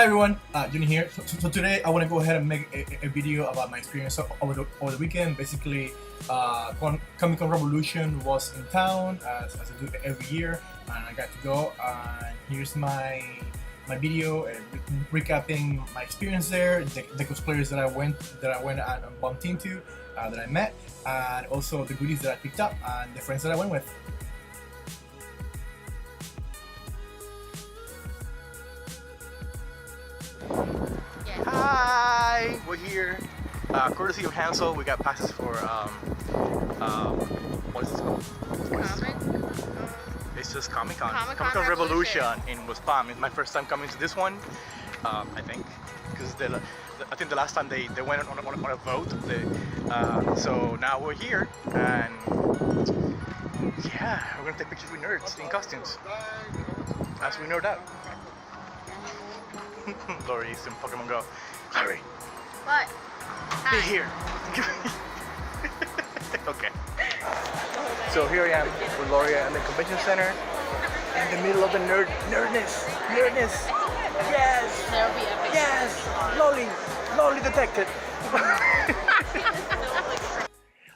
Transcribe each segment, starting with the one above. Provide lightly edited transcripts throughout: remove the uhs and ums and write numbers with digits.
Hi everyone, Juni here. So today I want to go ahead and make a video about my experience over the weekend. Basically, Comicon Revolution was in town as I do every year, and I got to go. And here's my video recapping my experience there, the cosplayers that I went and bumped into, that I met, and also the goodies that I picked up and the friends that I went with. Hi! We're here, courtesy of Hansel. We got passes for, what is it called? It's just Comicon. Comicon Revolution in West Palm. It's my first time coming to this one, I think, because I think the last time they went on a vote. So now we're here, and yeah, we're gonna take pictures with nerds in costumes as we nerd out. Lori is in Pokemon Go. Lori. What? Be Hi. here. Okay. So here I am with Lori at the convention center, in the middle of the nerdness. Yes. There'll be epic. Yes. Loli detected.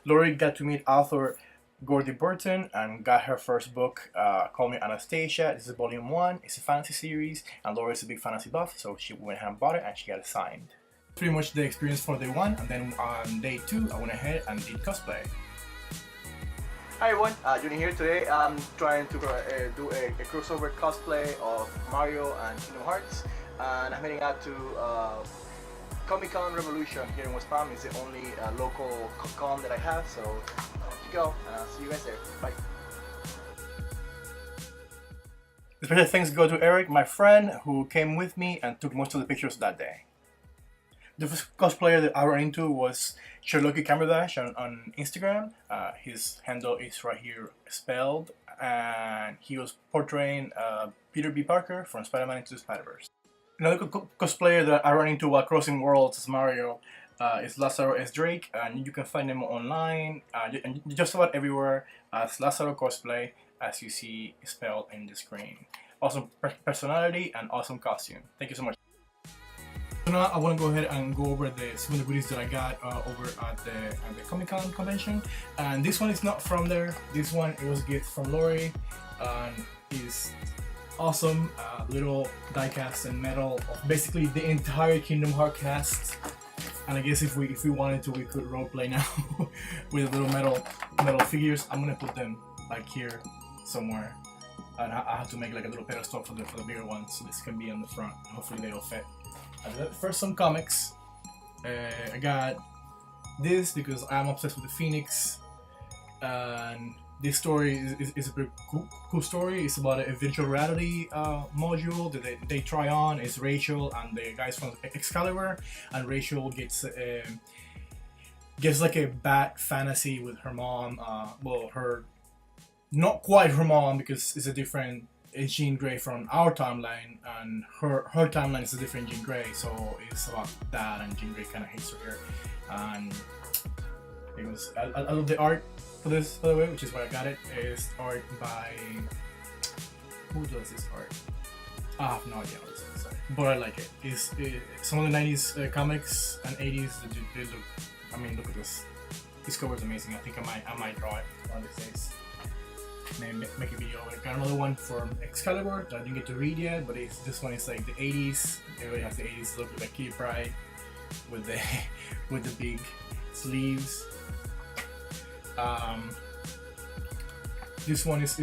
Lori got to meet author Gordy Burton and got her first book, Call Me Anastasia. This is volume 1. It's a fantasy series, and Laura's a big fantasy buff, so she went ahead and bought it and she got it signed. Pretty much the experience for day 1, and then on day 2 I went ahead and did cosplay. Hi everyone, Juni here. Today I'm trying to do a crossover cosplay of Mario and Kingdom Hearts, and I'm heading out to Comicon Revolution here in West Palm. It's the only local con that I have, so go, and I'll see you guys there. Bye. Special thanks go to Erik, my friend, who came with me and took most of the pictures that day. The first cosplayer that I ran into was Sherlocky Camberdash on Instagram. His handle is right here spelled, and he was portraying Peter B. Parker from Spider-Man Into the Spider-Verse. Another cosplayer that I ran into while crossing worlds as Mario is Lazaro S. Drake, and you can find him online and just about everywhere as Lazaro Cosplay, as you see spelled in the screen. Awesome personality and awesome costume. Thank you so much. So now I want to go ahead and go over some of the goodies that I got over at the Comic-Con convention. And this one is not from there. This one, it was a gift from Lori, and is awesome little die-cast and metal of basically the entire Kingdom Hearts cast. And I guess if we wanted to, we could roleplay now with little metal figures. I'm gonna put them like here somewhere, and I have to make like a little pedestal for the bigger ones, so this can be on the front. Hopefully they'll fit. First, some comics. I got this because I'm obsessed with the Phoenix, and this story is a pretty cool story. It's about a virtual reality module that they try on. It's Rachel and the guys from Excalibur, and Rachel gets like a bad fantasy with her mom. Well, not quite her mom, because it's a different Jean Grey from our timeline, and her timeline is a different Jean Grey. So it's about that, and Jean Grey kind of hates her here. And it was I love the art for this, by the way, which is why I got it. It's art by, who does this art? I have no idea what this is, but I like it. It's some of the 90s comics and 80s. They look, I mean, look at this. This cover is amazing. I think I might draw it one of these days. Maybe make a video. I got another one from Excalibur that I didn't get to read yet, but this one is like the 80s. Everybody has the 80s look, with like Kitty Pryde with the big sleeves. This one is a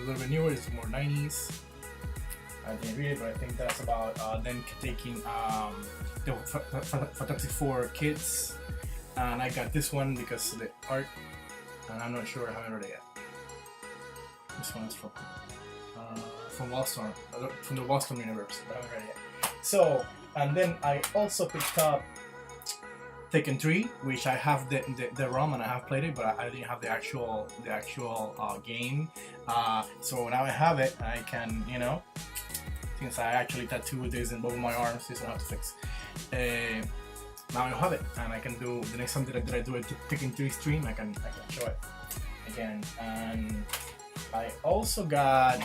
little bit newer. It's more 90s. I didn't read it, but I think that's about them taking the Fantastic Four kids, and I got this one because of the art, and I'm not sure I haven't read it yet. This one is from Wildstorm, from the Wildstorm universe, but I haven't read it yet. So, and then I also picked up Tekken 3, which I have the ROM and I have played it, but I didn't have the actual game. So now I have it, I can, you know, since I actually tattooed this in both of my arms, this one I have to fix. Now I have it, and I can do the next time that I do a Tekken 3 stream, I can show it again. And I also got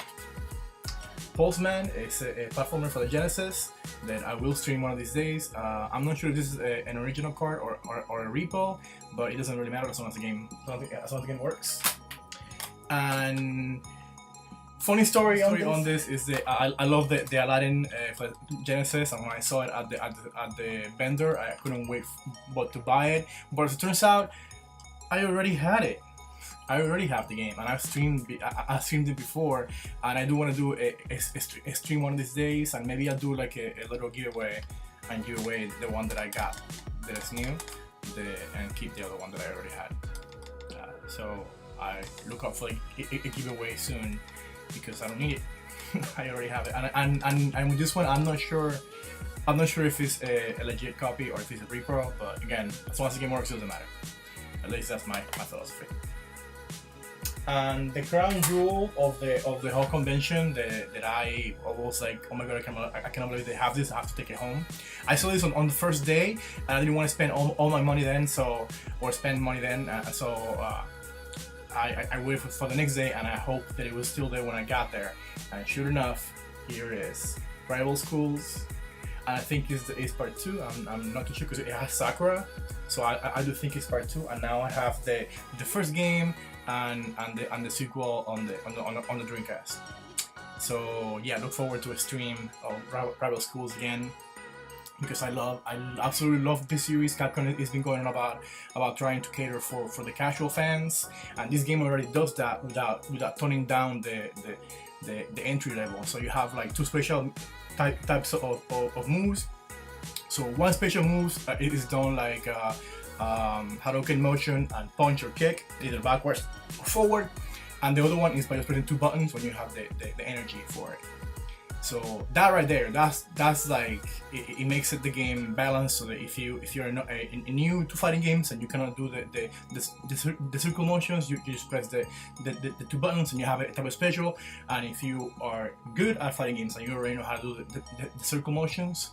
Postman. It's a platformer for the Genesis that I will stream one of these days. I'm not sure if this is an original card or a repo, but it doesn't really matter as long as the game works. And funny story on this is that I love the Aladdin for Genesis, and when I saw it at the vendor, I couldn't wait but to buy it. But as it turns out, I already had it. I already have the game, and I've streamed it before, and I do want to do a stream one of these days, and maybe I'll do like a little giveaway and give away the one that I got that is new, and keep the other one that I already had. So I look up for like a giveaway soon because I don't need it. I already have it, and with this one, I'm not sure if it's a legit copy or if it's a repro, but again, as long as the game works, it doesn't matter. At least that's my philosophy. And the crown jewel of the whole convention that I was like, oh my god, I cannot believe they have this. I have to take it home. I saw this on the first day, and I didn't want to spend all my money then, so I waited for the next day, and I hoped that it was still there when I got there. And sure enough, here it is. Rival Schools, and I think it's part 2. I'm not too sure because it has Sakura, so I do think it's part 2. And now I have the first game and the sequel on the Dreamcast. So yeah, look forward to a stream of Rival Schools again, because I absolutely love this series. Capcom has been going on about trying to cater for the casual fans, and this game already does that without toning down the entry level. So you have like 2 special types of moves. So one special move is done like Hadouken motion and punch or kick, either backwards or forward, and the other one is by just pressing 2 buttons when you have the energy for it. So that right there, that's like it makes the game balanced, so that if you're new to fighting games and you cannot do the circle motions, you just press the 2 buttons and you have a type of special. And if you are good at fighting games and you already know how to do the circle motions,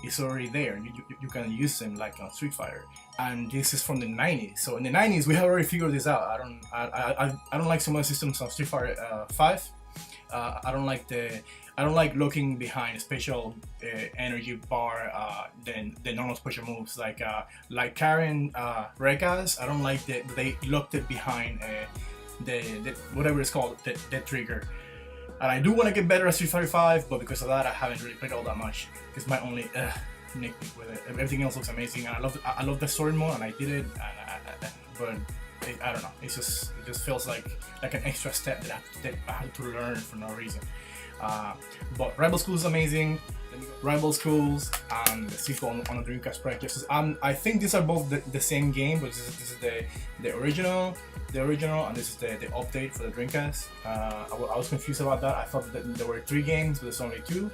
it's already there. You can use them like on Street Fighter. And this is from the 90s. So in the 90s, we have already figured this out. I don't like some of the systems on Street Fighter 5. I don't like looking behind a special energy bar than the normal special moves like Karen Rekas. I don't like that they looked it behind the whatever it's called, the trigger. And I do want to get better at Street Fighter 5, but because of that, I haven't really played all that much. It's my only nitpick with it. Everything else looks amazing, and I love the story mode, and I did it. But I don't know. It just feels like an extra step that I had to learn for no reason. But Rival Schools is amazing. Rival Schools and the sequel on the Dreamcast project. I think these are both the same game, but this is the original, and this is the update for the Dreamcast. I was confused about that. I thought that there were 3 games, but there's only 2.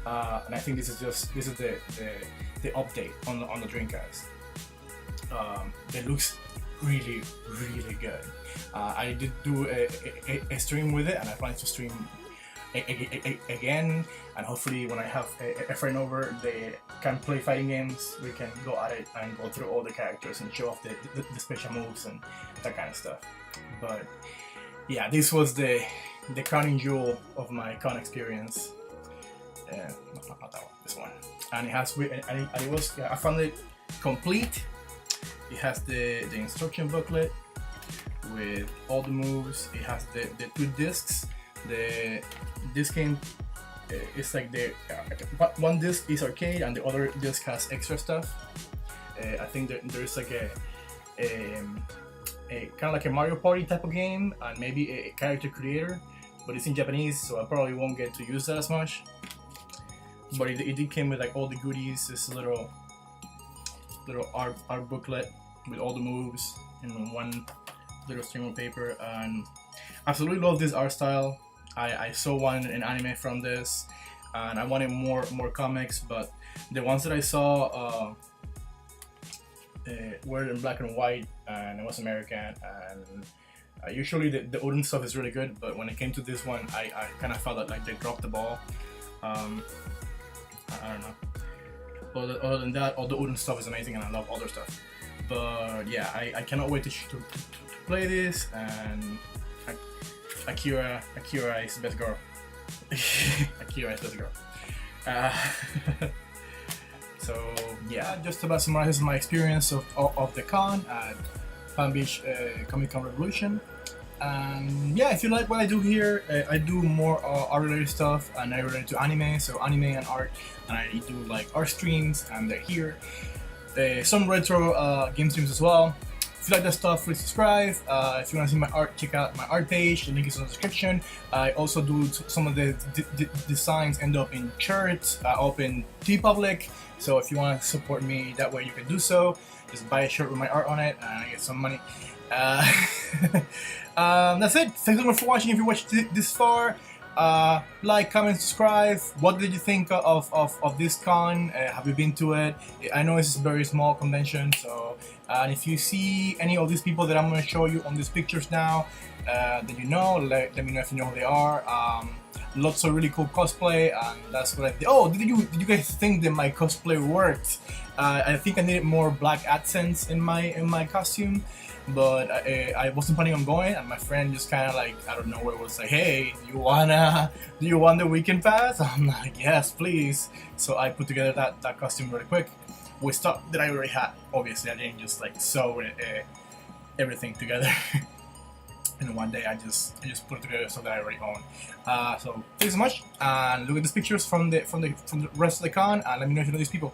And I think this is the update on the Dreamcast. It looks really good. I did do a stream with it, and I plan to stream again, and hopefully when I have a friend over, they can play fighting games, we can go at it and go through all the characters and show off the special moves and that kind of stuff. But yeah, this was the crowning jewel of my con experience. Not that one, this one. And it has, I found it complete. It has the instruction booklet with all the moves. It has the 2 discs. This game is like one disc is arcade and the other disc has extra stuff. I think there's like a kind of like a Mario Party type of game and maybe a character creator, but it's in Japanese, so I probably won't get to use that as much. But it did came with like all the goodies. This little art booklet with all the moves in one little stream of paper, and absolutely love this art style. I saw an anime from this, and I wanted more comics, but the ones that I saw were in black and white, and it was American, and usually the Odin stuff is really good, but when it came to this one, I kind of felt that like they dropped the ball. I don't know. Other than that, all the Odin stuff is amazing, and I love other stuff. But yeah, I cannot wait to play this, and Akira is the best girl. Akira is the girl. Uh, so yeah, just about summarizes my experience of the con at Palm Beach Comicon Revolution. And yeah, if you like what I do here, I do more art related stuff, and I relate to anime, so anime and art, and I do like art streams, and they're here. Some retro game streams as well. If you like that stuff, please subscribe. If you want to see my art, check out my art page. The link is in the description. I also do some of the designs end up in shirts, up in TeePublic. So if you want to support me that way, you can do so. Just buy a shirt with my art on it, and I get some money. That's it. Thanks so much for watching. If you watched this far, like, comment, subscribe. What did you think of this con? Have you been to it? I know it's a very small convention, so and if you see any of these people that I'm going to show you on these pictures now, that you know, let me know if you know who they are. Lots of really cool cosplay, and that's what I did. Oh, did you guys think that my cosplay worked? I think I needed more black accents in my costume, but I wasn't planning on going, and my friend just kind of like out of nowhere was like, "Hey, do you want the weekend pass?" I'm like, "Yes, please." So I put together that costume really quick with stuff that I already had. Obviously, I didn't just like sew everything together. And one day I just put it together so that I already own. So thanks so much, and look at these pictures from the rest of the con, and let me know if you know these people.